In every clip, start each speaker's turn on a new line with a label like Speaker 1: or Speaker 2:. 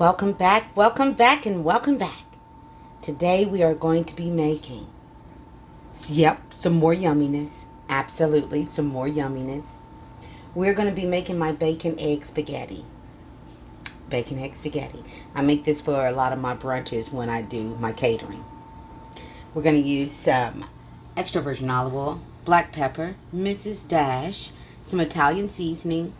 Speaker 1: welcome back, and welcome back. Today we are going to be making, some more yumminess. Absolutely, some more yumminess. We're going to be making my bacon egg spaghetti. Bacon egg spaghetti. I make this for a lot of my brunches when I do my catering. We're going to use some extra virgin olive oil, black pepper, Mrs. Dash, some Italian seasoning.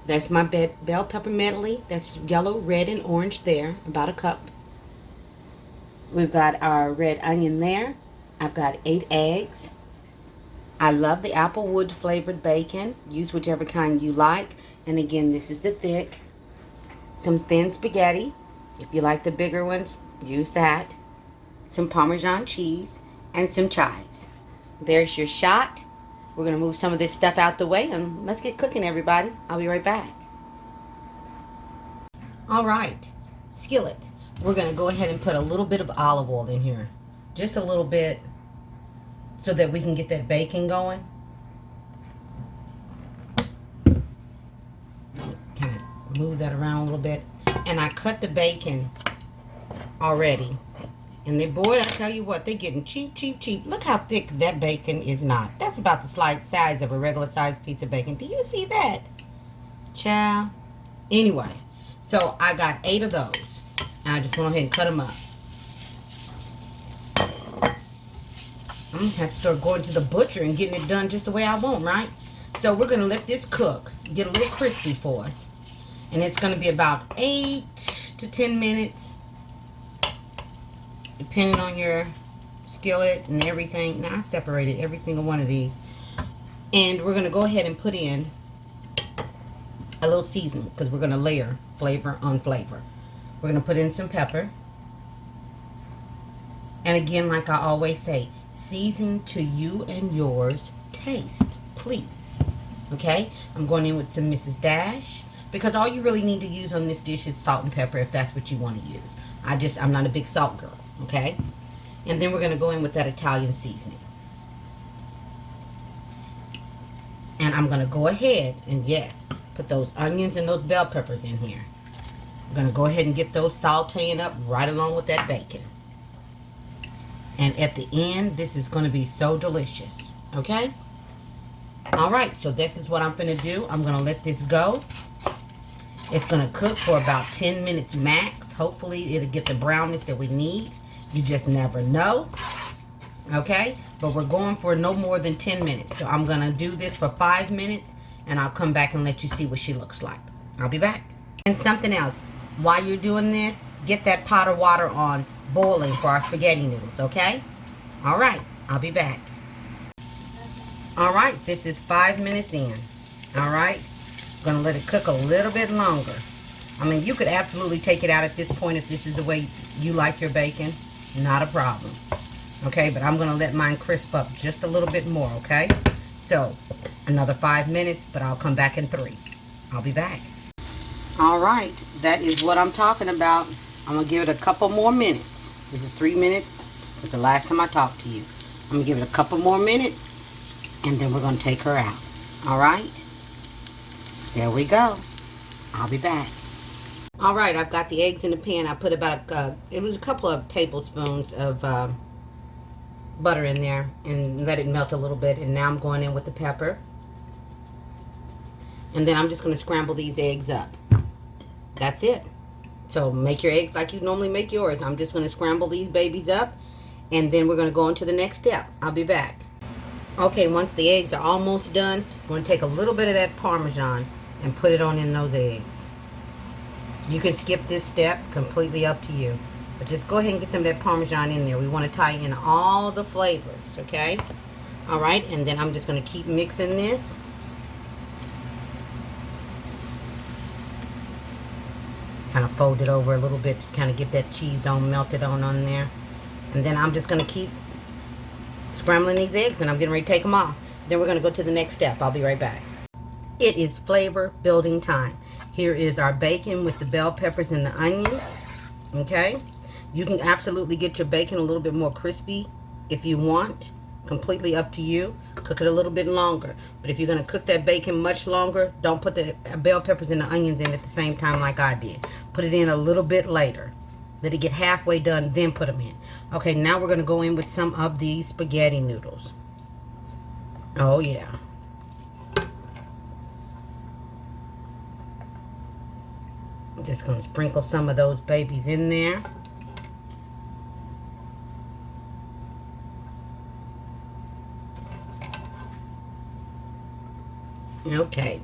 Speaker 1: That's my bell pepper medley. That's yellow, red, and orange there. About a cup. We've got our red onion there. I've got 8 eggs. I love the applewood flavored bacon. Use whichever kind you like. And again, this is the thick. Some thin spaghetti. If you like the bigger ones, use that. Some Parmesan cheese. And some chives. There's your shot. We're going to move some of this stuff out the way and let's get cooking, everybody. I'll be right back. All right, skillet. We're going to go ahead and put a little bit of olive oil in here. Just a little bit so that we can get that bacon going. Kind of move that around a little bit. And I cut the bacon already. And they, boy, I tell you what, they're getting cheap, cheap, cheap. Look how thick that bacon is not. That's about the slight size of a regular sized piece of bacon. Do you see that? Child. Anyway, so I got 8 of those. And I just went ahead and cut them up. I'm going to have to start going to the butcher and getting it done just the way I want, right? So we're going to let this cook, get a little crispy for us. And it's going to be about 8 to 10 minutes. Depending on your skillet and everything. Now I separated every single one of these. And we're going to go ahead and put in a little seasoning because we're going to layer flavor on flavor. We're going to put in some pepper. And again, like I always say, season to you and yours taste, please. Okay? I'm going in with some Mrs. Dash because all you really need to use on this dish is salt and pepper if that's what you want to use. I'm not a big salt girl. Okay, and then we're going to go in with that Italian seasoning. And I'm going to go ahead and, yes, put those onions and those bell peppers in here. I'm going to go ahead and get those sauteing up right along with that bacon. And at the end, this is going to be so delicious. Okay? All right, so this is what I'm going to do. I'm going to let this go. It's going to cook for about 10 minutes max. Hopefully, it'll get the brownness that we need. You just never know. Okay? But we're going for no more than 10 minutes. So I'm going to do this for 5 minutes. And I'll come back and let you see what she looks like. I'll be back. And something else. While you're doing this, get that pot of water on boiling for our spaghetti noodles. Okay? All right. I'll be back. All right. This is 5 minutes in. All right? Going to let it cook a little bit longer. I mean, you could absolutely take it out at this point if this is the way you like your bacon. Not a problem. Okay, but I'm going to let mine crisp up just a little bit more, okay? So, another 5 minutes, but I'll come back in 3. I'll be back. All right, that is what I'm talking about. I'm going to give it a couple more minutes. This is 3 minutes. It's the last time I talked to you. I'm going to give it a couple more minutes, and then we're going to take her out. All right? There we go. I'll be back. All right, I've got the eggs in the pan. I put about it was a couple of tablespoons of butter in there and let it melt a little bit. And now I'm going in with the pepper. And then I'm just going to scramble these eggs up. That's it. So make your eggs like you normally make yours. I'm just going to scramble these babies up. And then we're going to go on to the next step. I'll be back. Okay, once the eggs are almost done, I'm going to take a little bit of that Parmesan and put it on in those eggs. You can skip this step, completely up to you. But just go ahead and get some of that Parmesan in there. We want to tie in all the flavors, okay? All right, and then I'm just going to keep mixing this. Kind of fold it over a little bit to kind of get that cheese melted on there. And then I'm just going to keep scrambling these eggs, and I'm getting ready to take them off. Then we're going to go to the next step. I'll be right back. It is flavor building time. Here is our bacon with the bell peppers and the onions. Okay? You can absolutely get your bacon a little bit more crispy if you want. Completely up to you. Cook it a little bit longer. But if you're going to cook that bacon much longer, don't put the bell peppers and the onions in at the same time like I did. Put it in a little bit later. Let it get halfway done, then put them in. Okay, now we're going to go in with some of these spaghetti noodles. Oh, yeah. I'm just going to sprinkle some of those babies in there. Okay.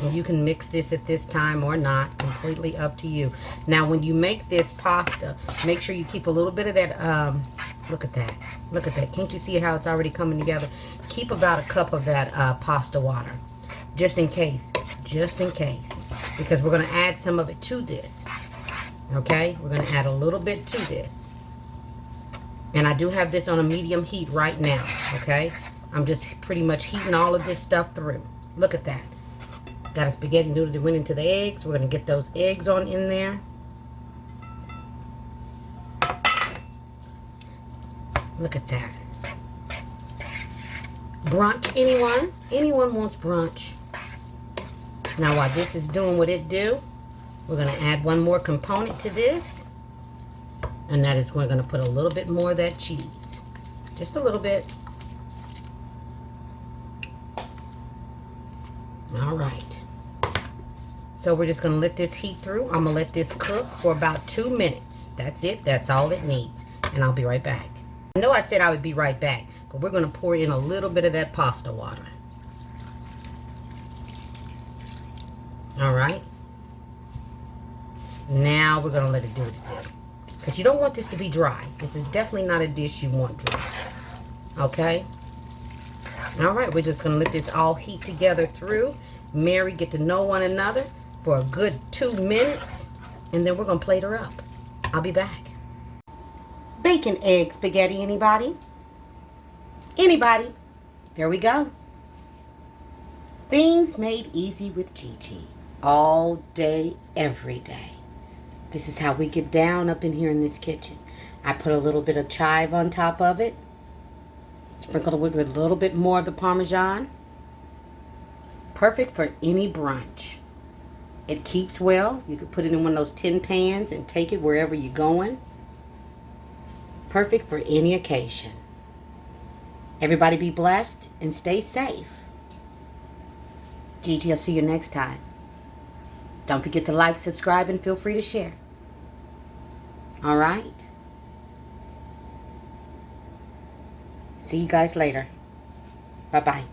Speaker 1: And you can mix this at this time or not. Completely up to you. Now, when you make this pasta, make sure you keep a little bit of that. Look at that. Look at that. Can't you see how it's already coming together? Keep about a cup of that pasta water. Just in case. Just in case. Because we're going to add some of it to this. Okay? We're going to add a little bit to this. And I do have this on a medium heat right now. Okay? I'm just pretty much heating all of this stuff through. Look at that. Got a spaghetti noodle that went into the eggs. We're going to get those eggs on in there. Look at that. Brunch, anyone? Anyone wants brunch? Now while this is doing what it do, we're going to add one more component to this. And that is we're going to put a little bit more of that cheese. Just a little bit. All right. So we're just going to let this heat through. I'm going to let this cook for about 2 minutes. That's it. That's all it needs. And I'll be right back. I know I said I would be right back, but we're going to pour in a little bit of that pasta water. All right. Now we're going to let it do what it do. Because you don't want this to be dry. This is definitely not a dish you want dry. Okay? All right. We're just going to let this all heat together through. Marry, get to know one another for a good 2 minutes. And then we're going to plate her up. I'll be back. Bacon, egg, spaghetti, anybody? Anybody? There we go. Things made easy with Gigi. All day, every day. This is how we get down up in here in this kitchen. I put a little bit of chive on top of it. Sprinkle it with a little bit more of the Parmesan. Perfect for any brunch. It keeps well. You could put it in one of those tin pans and take it wherever you're going. Perfect for any occasion. Everybody be blessed and stay safe. Gigi, I'll see you next time. Don't forget to like, subscribe, and feel free to share. All right? See you guys later. Bye-bye.